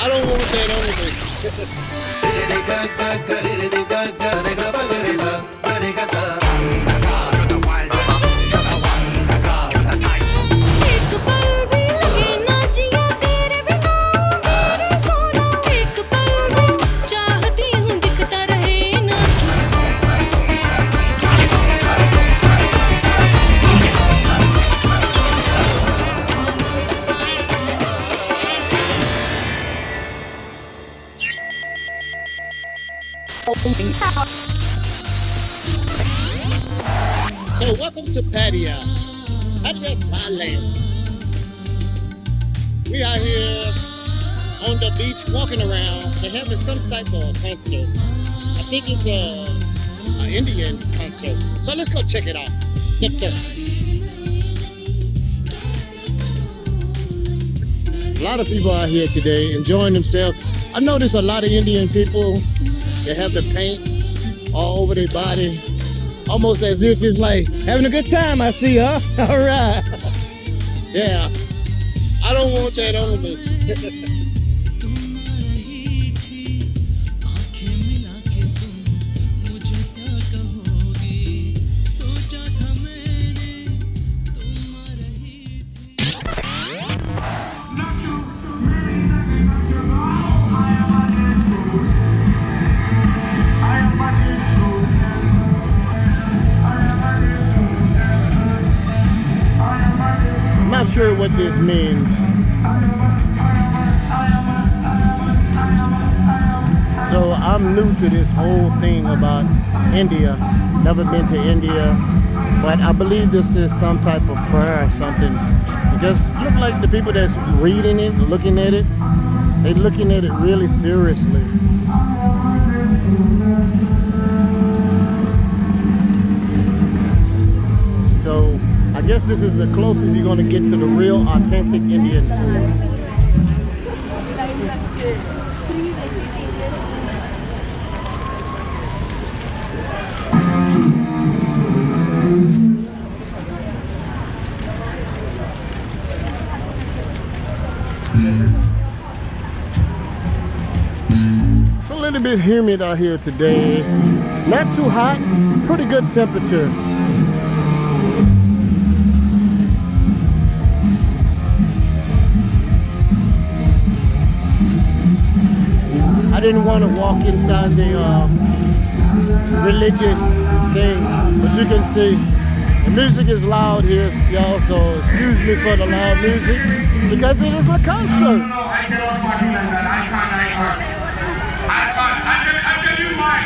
I don't want that on So welcome to Pattaya, Thailand. We are here on the beach walking around. They're having some type of concert. I think it's an Indian concert. So let's go check it out. A lot of people are here today enjoying themselves. I noticed a lot of Indian people, they have the paint all over their body. Almost as if it's like having a good time, I see, huh? All right. Yeah. I don't want that on me. Not sure what this means. So I'm new to this whole thing about India. Never been to India, but I believe this is some type of prayer or something. It just look like the people that's reading it, looking at it, they're looking at it really seriously. So I guess this is the closest you're going to get to the real authentic Indian food. It's a little bit humid out here today. Not too hot, pretty good temperature. I didn't want to walk inside the religious thing, but you can see the music is loud here, y'all, so excuse me for the loud music, because it is a concert. No, I cannot party like that. I can't. I tell you why.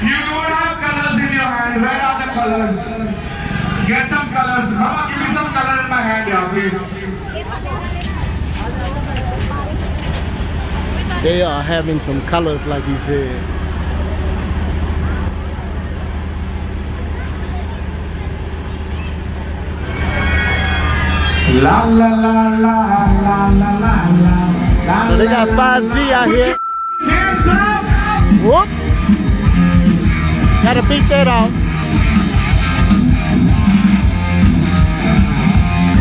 You don't have colors in your hand. Where are the colors? Get some colors. Mama, give me some color in my hand, yeah, please. They are having some colors, like he said. La la la la la la la la. So they got 5G out here. Hands up! Whoops! Gotta beat that out.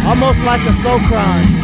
Almost like a soul crime.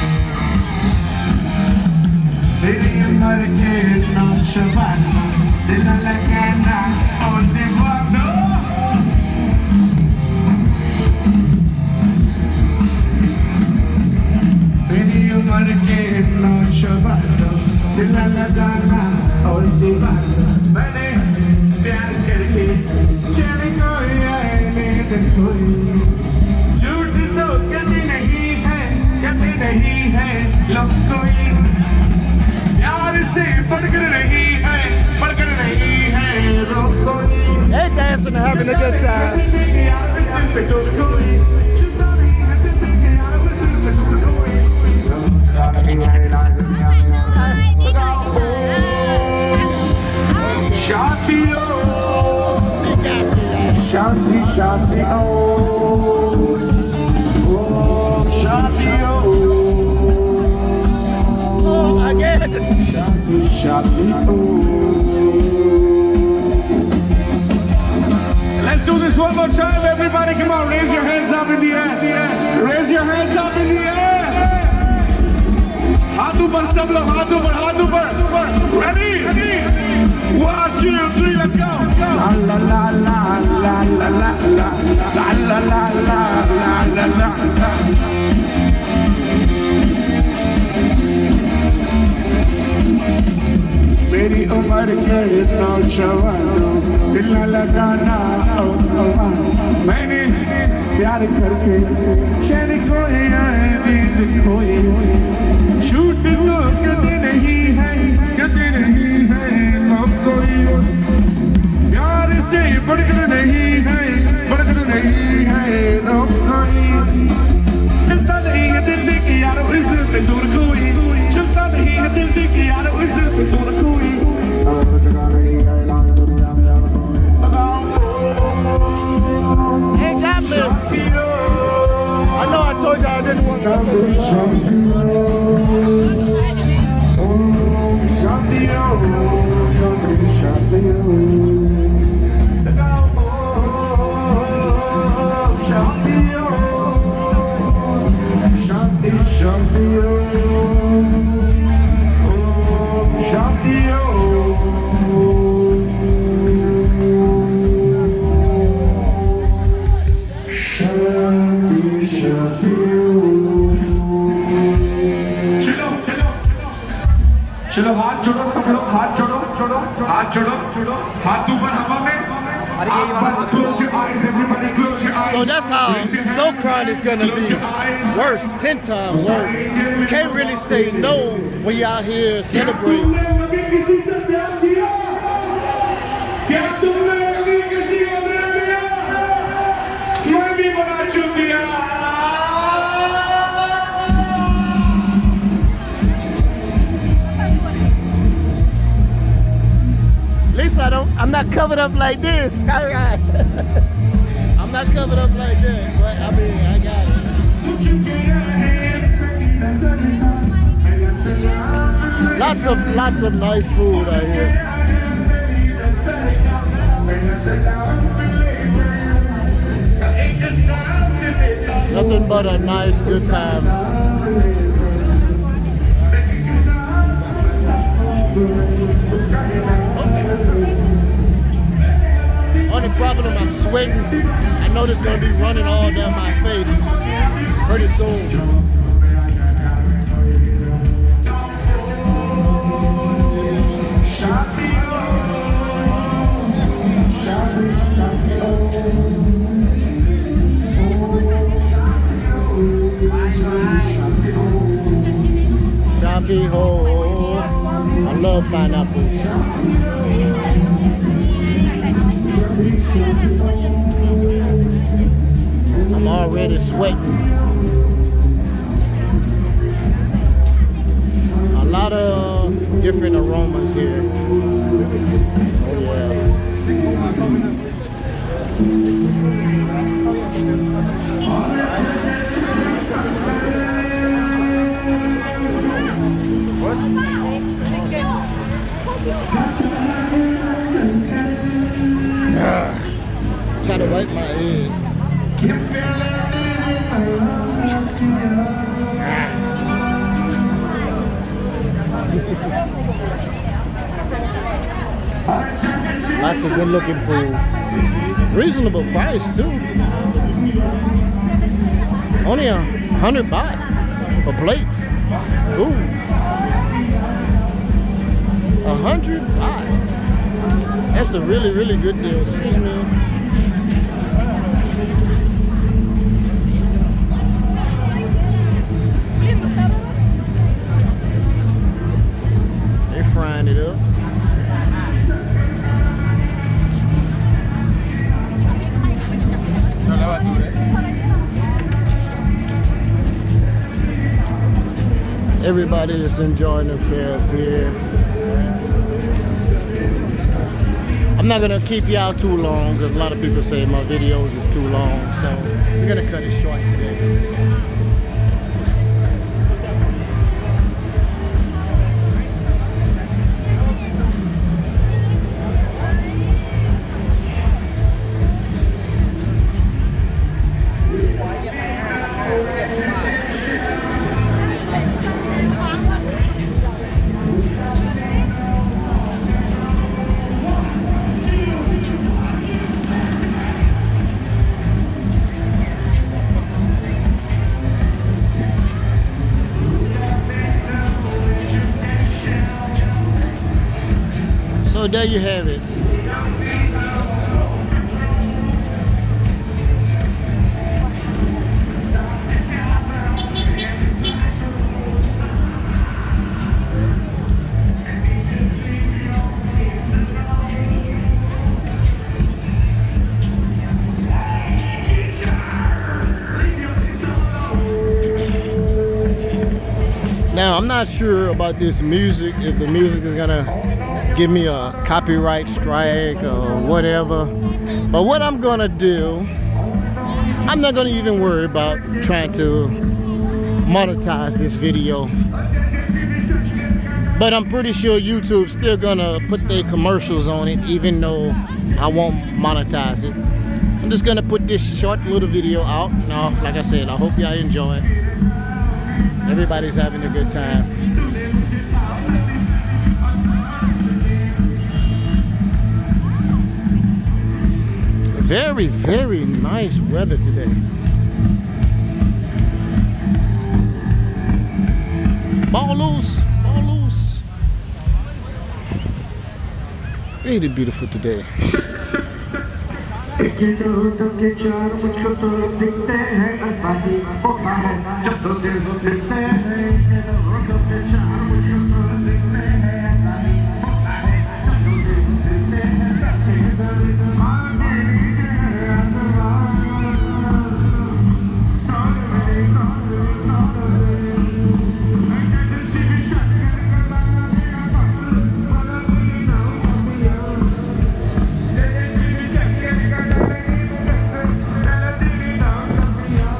They dancing and having a good time. Shanti Shanti Shanti oh, Shanti Oh, again. Shanti Shanti oh. Let's do this one more time, everybody. Come on, raise your hands up in the air. Raise your hands up in the air. हाथ ऊपर सब लोग हाथ ऊपर ready 1 2 3 let's go la la la la la la la la la la la la la la मेरी उम्र के नौजवानों दिल न लगाना मैंने प्यार करके चैन खोई नींद खोई झूठ तो कभी नहीं है कोई प्यार से बढ़कर नहीं है कोई चलता नहीं है दिल की यार इस दिल पे जोर कोई चलता नहीं है दिल की यार इस दिल पे जोर कोई Hey, God bless. I know I told you I didn't want to. चलो हाथ जोड़ो सब लोग हाथ जोड़ो हाथ ऊपर हवा में So that's how Sokran is going to be worse, 10 times worse. You can't really say no when you're out here celebrating. At least I'm not covered up like this. All right. I'm not covered up like that, but I mean, I got it. Lots of nice food out here. Nothing but a nice, good time. Only problem, I'm sweating. I know this is going to be running all down my face pretty soon. Shabi ho, I love pineapple. I'm already sweating. A lot of different aromas here. Oh yeah. Try to wipe my head. Lots of good looking food. Reasonable price too. Only 100 baht for plates. Ooh. 100 baht. That's a really, really good deal. Excuse me. They're frying it up. Everybody is enjoying themselves here. I'm not gonna keep y'all too long because a lot of people say my videos is too long, so we're gonna cut it short today. So there you have it. Now, I'm not sure about this music, if the music is gonna give me a copyright strike or whatever. But what I'm gonna do, I'm not gonna even worry about trying to monetize this video. But I'm pretty sure YouTube's still gonna put their commercials on it, even though I won't monetize it. I'm just gonna put this short little video out. Now, like I said, I hope y'all enjoy it. Everybody's having a good time. Very, very nice weather today. Ball loose, ball loose. Really beautiful today.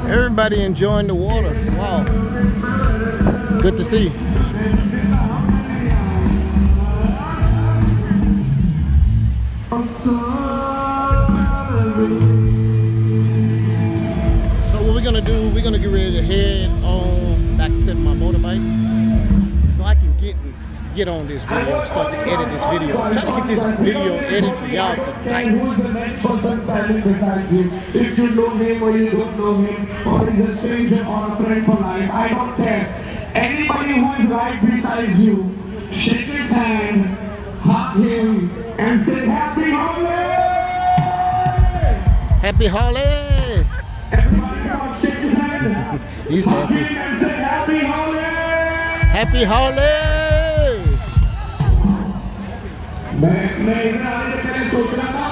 Everybody enjoying the water. Wow. Good to see. So what we're gonna do, we're gonna get ready to head on back to my motorbike so I can get on this video, start to edit this video. I'm trying to get this video edited for y'all tonight. Who's the next person standing beside you? If you know him or you don't know him, or is a stranger or a friend for life, I don't care. Anybody who is right beside you, shake his hand, hug him, and say Happy Holi! Happy Holi! Everybody come on, shake his hand. He's Hug happy. him and say Happy Holi! Happy Holi! मैं इधर आने से पहले सोच रहा था,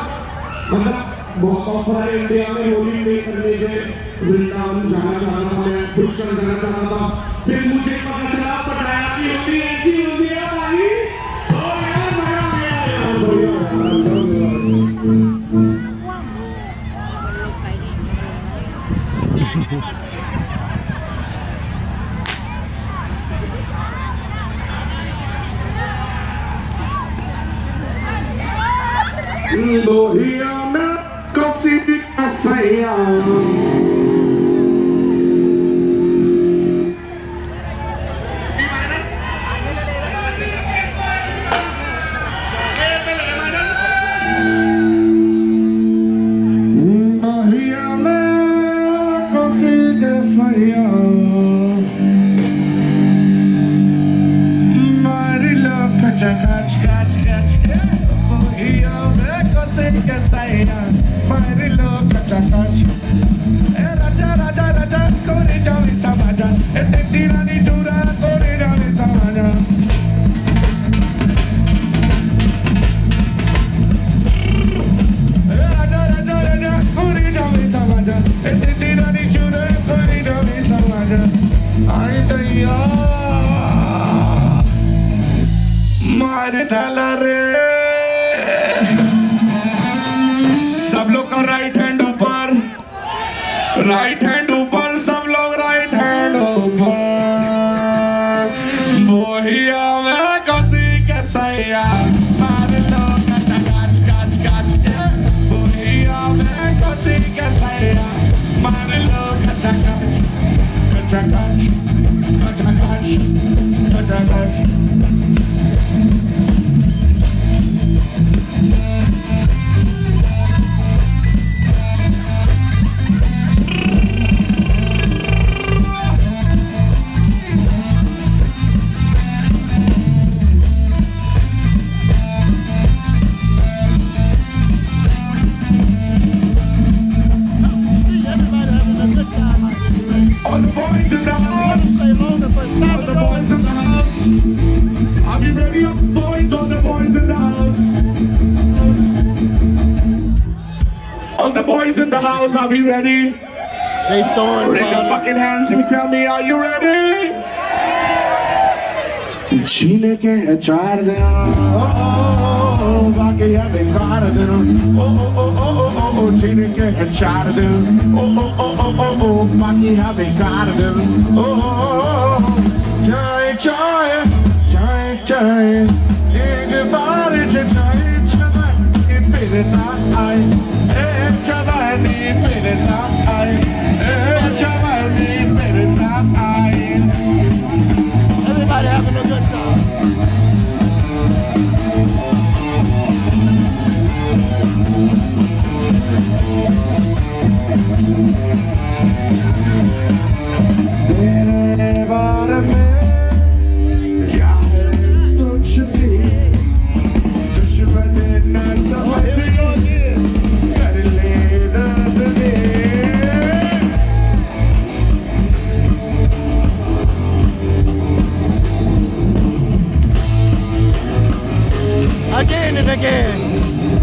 मतलब बहुत ऑफर है इंडिया में होली में करने के, वृंदावन जाना चाहता था मैं, पुष्कर जाना चाहता था, फिर मुझे पता चला पटाया की होली ऐसी होती है भाई, ओ यार मजा आ गया यार, बढ़िया Bohia me così assaya. Bohia me così assaya. Marilo catch. सब लोग का राइट हैंड ऊपर, राइट हैंड ऊपर, सब लोग राइट हैंड ऊपर। बोहिया में कसी के सैया मार लो कच बोहिया में कसी के सैया मार लो कच we ready up, boys? All the boys in the house. All the boys in the house, are we ready? They throwing Raise your fucking hands and tell me, are you ready? Chile que echar de oh, baकी हमें car दे oh, Chile que echar de oh, बाकी हमें car दे Jai jai, jai jai, एक बार जय जय मेरे नाई, जवानी मेरे नाई, जवानी मेरे नाई. Everybody having a good time. तेरे बारे में क्या है सोचती दुश्मन न समझ कर ले नजरे Again and again.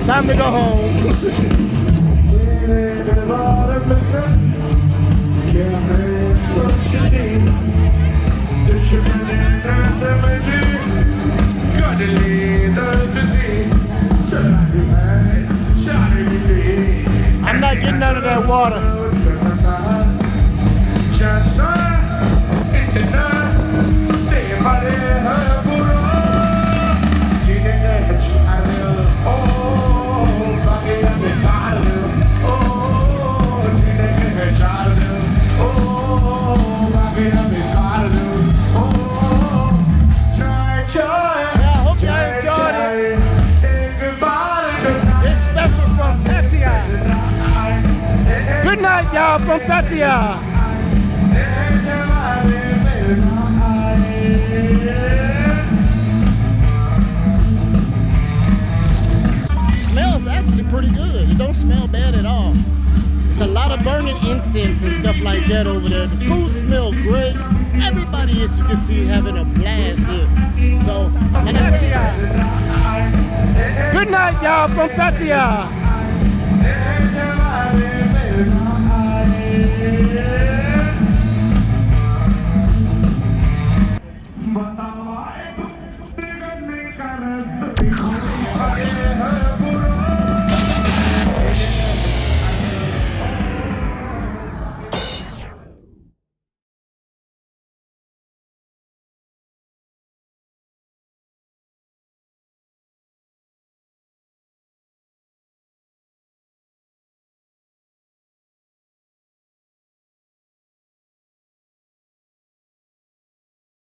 Time to go home. तेरे बारे में क्या है सोचती दुश्मन न समझ कर ले नजरे चली है चली I'm not getting out of that water. I hope you enjoyed it. It's special from Pattaya. Good night, y'all, from Pattaya. Smells actually pretty good. It don't smell bad at all. It's a lot of burning incense and stuff like that over there. The food smells great. Everybody, as you can see, having a blast here. So, and it's good night, y'all, from Pattaya.